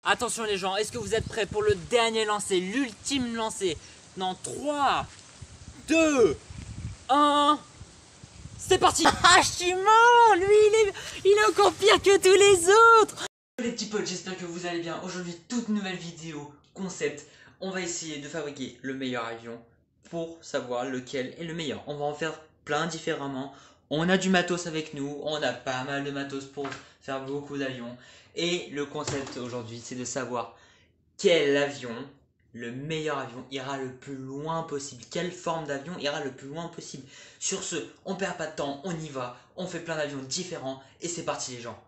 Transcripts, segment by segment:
Attention les gens, est-ce que vous êtes prêts pour le dernier lancer, l'ultime lancer? Dans 3, 2, 1, c'est parti. Ah, je suis mort. Lui, il est encore pire que tous les autres. Les petits potes, j'espère que vous allez bien. Aujourd'hui, toute nouvelle vidéo, concept. On va essayer de fabriquer le meilleur avion pour savoir lequel est le meilleur. On va en faire plein différemment. On a du matos avec nous, on a pas mal de matos pour faire beaucoup d'avions. Et le concept aujourd'hui, c'est de savoir quel avion, le meilleur avion, ira le plus loin possible. Quelle forme d'avion ira le plus loin possible. Sur ce, on perd pas de temps, on y va. On fait plein d'avions différents et c'est parti les gens.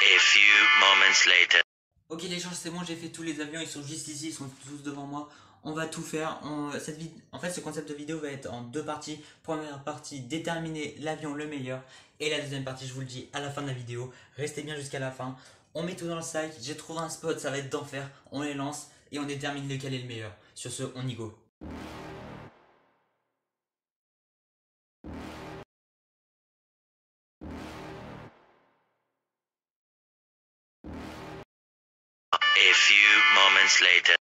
A few moments later. Ok les gens, c'est bon, j'ai fait tous les avions, ils sont juste ici, ils sont tous devant moi. On va tout faire. En fait, ce concept de vidéo va être en deux parties. Première partie, déterminer l'avion le meilleur. Et la deuxième partie, je vous le dis à la fin de la vidéo. Restez bien jusqu'à la fin. On met tout dans le sac. J'ai trouvé un spot, ça va être d'enfer. On les lance et on détermine lequel est le meilleur. Sur ce, on y go. A few moments later.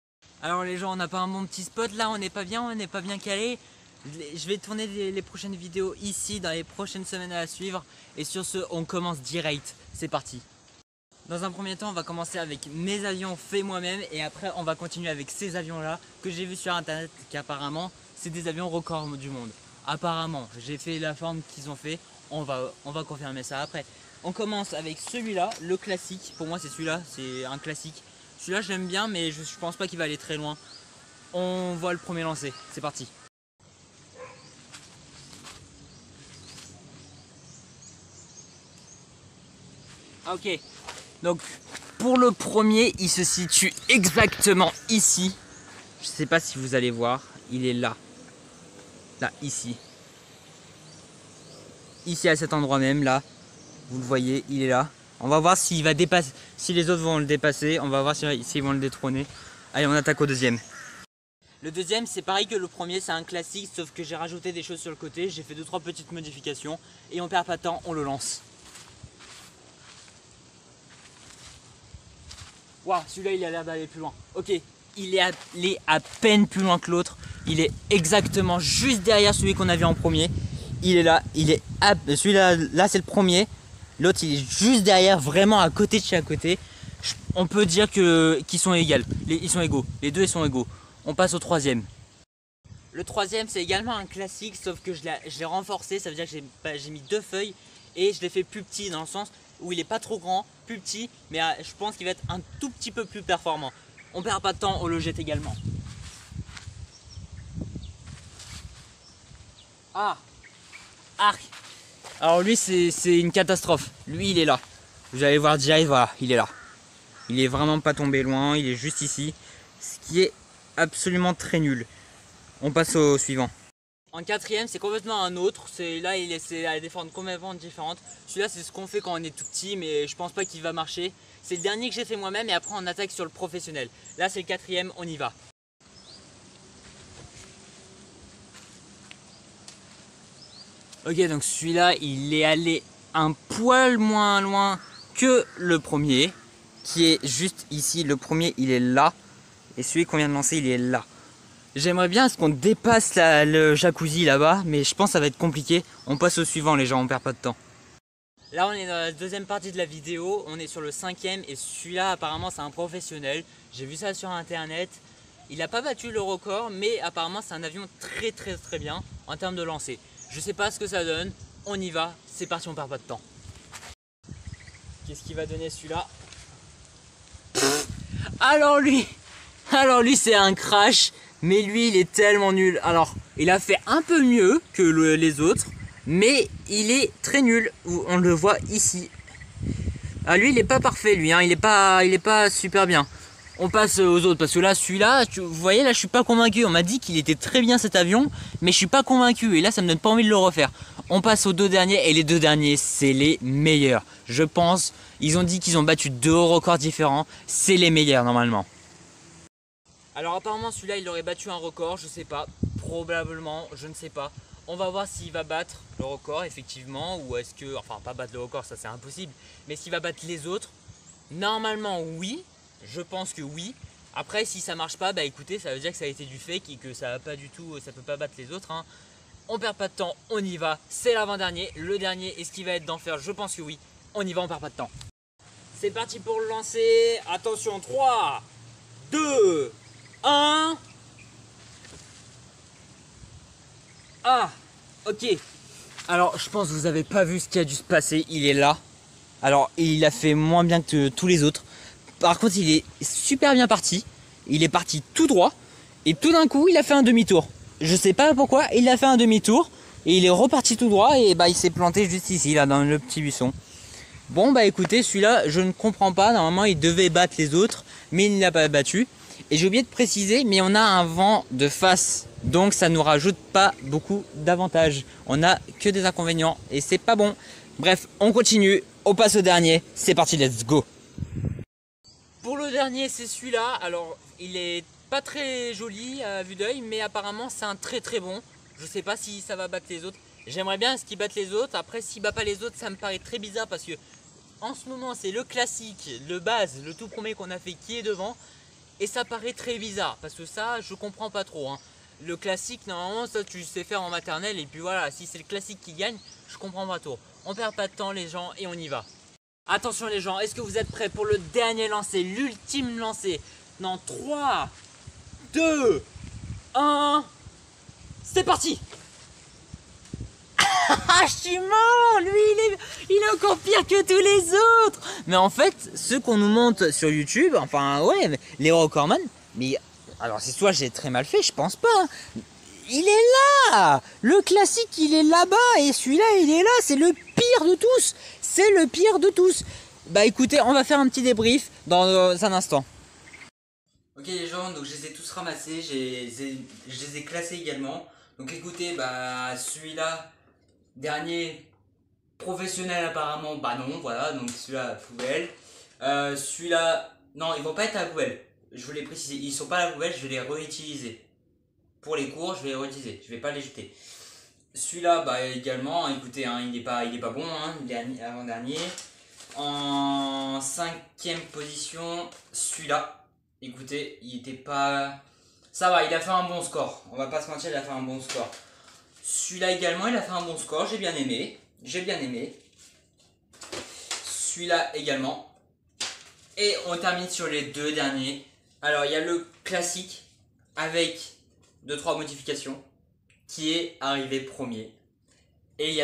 Alors les gens, on n'a pas un bon petit spot là, on n'est pas bien calé. Je vais tourner les prochaines vidéos ici dans les prochaines semaines à suivre. Et sur ce, on commence direct. C'est parti. Dans un premier temps, on va commencer avec mes avions faits moi-même. Et après, on va continuer avec ces avions-là que j'ai vu sur internet qu'apparemment, c'est des avions records du monde. Apparemment, j'ai fait la forme qu'ils ont fait. On va confirmer ça après. On commence avec celui-là, le classique. Pour moi, c'est celui-là, c'est un classique. Celui-là, je l'aime bien, mais je pense pas qu'il va aller très loin. On voit le premier lancer. C'est parti. Ok. Donc, pour le premier, il se situe exactement ici. Je sais pas si vous allez voir. Il est là. Là, ici. Ici, à cet endroit même, là. Vous le voyez, il est là. On va voir s'il va dépasser, si les autres vont le dépasser. On va voir s'ils vont le détrôner. Allez, on attaque au deuxième. Le deuxième, c'est pareil que le premier, c'est un classique, sauf que j'ai rajouté des choses sur le côté. J'ai fait 2-3 petites modifications. Et on perd pas de temps, on le lance. Waouh, celui-là, il a l'air d'aller plus loin. Ok, il est allé à peine plus loin que l'autre. Il est exactement juste derrière celui qu'on a vu en premier. Il est là, celui-là, là c'est le premier. L'autre il est juste derrière, vraiment à côté de chaque côté. On peut dire qu'ils sont égaux. Ils sont égaux. Les deux ils sont égaux. On passe au troisième. Le troisième c'est également un classique, sauf que je l'ai renforcé. Ça veut dire que j'ai mis 2 feuilles et je l'ai fait plus petit dans le sens où il est pas trop grand, plus petit, mais je pense qu'il va être un tout petit peu plus performant. On perd pas de temps, on le jette également. Ah, arc. Alors lui c'est une catastrophe. Lui il est là. Vous allez voir direct, voilà, il est là. Il est vraiment pas tombé loin, il est juste ici. Ce qui est absolument très nul. On passe au suivant. En quatrième, c'est complètement un autre. Là, il essaie à des formes complètement différentes. Celui-là, c'est ce qu'on fait quand on est tout petit, mais je pense pas qu'il va marcher. C'est le dernier que j'ai fait moi-même et après on attaque sur le professionnel. Là, c'est le quatrième, on y va. Ok, donc celui-là, il est allé un poil moins loin que le premier, qui est juste ici. Le premier, il est là, et celui qu'on vient de lancer, il est là. J'aimerais bien qu'on dépasse le jacuzzi là-bas, mais je pense que ça va être compliqué. On passe au suivant les gens, on perd pas de temps. Là on est dans la deuxième partie de la vidéo, on est sur le cinquième et celui-là apparemment c'est un professionnel. J'ai vu ça sur internet. Il n'a pas battu le record, mais apparemment c'est un avion très bien en termes de lancer. Je sais pas ce que ça donne, on y va, c'est parti, on perd pas de temps. Qu'est-ce qu'il va donner celui-là? Alors lui c'est un crash. Mais lui il est tellement nul. Alors il a fait un peu mieux que les autres, mais il est très nul. On le voit ici. Ah lui il est pas parfait lui, hein. Il est pas super bien. On passe aux autres parce que là, celui-là, vous voyez, là, je suis pas convaincu. On m'a dit qu'il était très bien cet avion, mais je suis pas convaincu. Et là, ça me donne pas envie de le refaire. On passe aux deux derniers et les deux derniers, c'est les meilleurs. Je pense, ils ont dit qu'ils ont battu 2 records différents. C'est les meilleurs normalement. Alors apparemment, celui-là, il aurait battu un record. Je sais pas, probablement, je ne sais pas. On va voir s'il va battre le record effectivement, ou est-ce que, enfin, pas battre le record, ça c'est impossible, mais s'il va battre les autres. Normalement, oui. Je pense que oui. Après, si ça marche pas, bah écoutez, ça veut dire que ça a été du fake et que ça va pas du tout, ça peut pas battre les autres. Hein. On perd pas de temps, on y va. C'est l'avant-dernier. Le dernier, est-ce qu'il va être d'enfer? Je pense que oui. On y va, on perd pas de temps. C'est parti pour le lancer. Attention, 3, 2, 1. Ah, ok. Alors, je pense que vous avez pas vu ce qui a dû se passer. Il est là. Alors, il a fait moins bien que tous les autres. Par contre, il est super bien parti. Il est parti tout droit. Et tout d'un coup, il a fait un demi-tour. Je sais pas pourquoi, il a fait un demi-tour. Et il est reparti tout droit. Et bah, il s'est planté juste ici, là, dans le petit buisson. Bon, bah écoutez, celui-là, je ne comprends pas. Normalement, il devait battre les autres. Mais il ne l'a pas battu. Et j'ai oublié de préciser, mais on a un vent de face. Donc, ça ne nous rajoute pas beaucoup d'avantages. On n'a que des inconvénients. Et c'est pas bon. Bref, on continue. On passe au dernier. C'est parti, let's go. Pour le dernier, c'est celui-là. Alors, il est pas très joli à vue d'œil, mais apparemment, c'est un très très bon. Je sais pas si ça va battre les autres. J'aimerais bien qu'il batte les autres. Après, s'il bat pas les autres, ça me paraît très bizarre parce que en ce moment, c'est le classique, le base, le tout premier qu'on a fait qui est devant. Et ça paraît très bizarre parce que ça, je comprends pas trop. Hein. Le classique, normalement, ça tu sais faire en maternelle. Et puis voilà, si c'est le classique qui gagne, je comprends pas trop. On perd pas de temps, les gens, et on y va. Attention les gens, est-ce que vous êtes prêts pour le dernier lancer, l'ultime lancer? Dans 3, 2, 1, c'est parti. Ah, je suis mort. Lui, il est encore pire que tous les autres. Mais en fait, ceux qu'on nous montre sur YouTube, enfin ouais, les recordman, mais alors c'est soit j'ai très mal fait, je pense pas. Hein. Il est là. Le classique, il est là-bas et celui-là, il est là. C'est le pire de tous. C'est le pire de tous. Bah écoutez, on va faire un petit débrief dans un instant. Ok les gens, donc je les ai tous ramassés, je les ai classés également. Donc écoutez, bah celui-là, dernier professionnel apparemment, bah non, voilà, donc celui-là, poubelle. Celui-là, non, ils vont pas être à la poubelle. Je voulais préciser, ils sont pas à la poubelle, je vais les réutiliser. Pour les cours, je vais les réutiliser, je vais pas les jeter. Celui-là, bah également, écoutez, hein, il est pas bon, hein, avant-dernier. En 5e position, celui-là. Écoutez, il était pas... Ça va, il a fait un bon score. On va pas se mentir, il a fait un bon score. Celui-là également, il a fait un bon score. J'ai bien aimé. Celui-là également. Et on termine sur les deux derniers. Alors, il y a le classique avec 2-3 modifications qui est arrivé premier. Et il y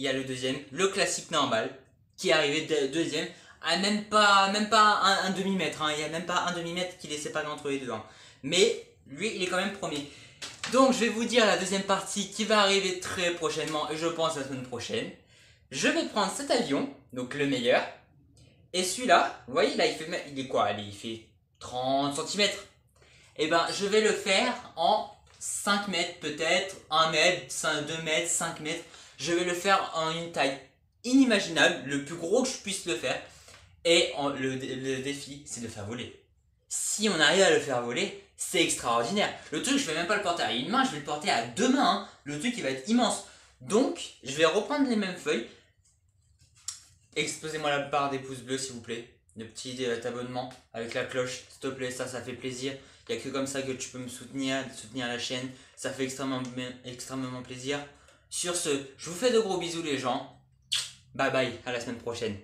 a le deuxième, le classique normal, qui est arrivé deuxième, à même pas un demi-mètre, hein. Il n'y a même pas un demi-mètre qui les sépare entre les deux. Hein. Mais lui, il est quand même premier. Donc je vais vous dire la deuxième partie qui va arriver très prochainement, et je pense la semaine prochaine. Je vais prendre cet avion, donc le meilleur, et celui-là, vous voyez là, il est quoi? Allez, il fait 30 cm. Et ben, je vais le faire en 5 mètres peut-être, 1 mètre, 2 mètres, 5 mètres. Je vais le faire en une taille inimaginable, le plus gros que je puisse le faire. Et le défi, c'est de le faire voler. Si on arrive à le faire voler, c'est extraordinaire. Le truc, je vais même pas le porter à une main, je vais le porter à 2 mains. Hein. Le truc, il va être immense. Donc, je vais reprendre les mêmes feuilles. Exposez-moi la barre des pouces bleus, s'il vous plaît. Le petit abonnement avec la cloche, s'il te plaît, ça fait plaisir. Il n'y a que comme ça que tu peux me soutenir la chaîne. Ça fait extrêmement plaisir. Sur ce, je vous fais de gros bisous les gens. Bye bye, à la semaine prochaine.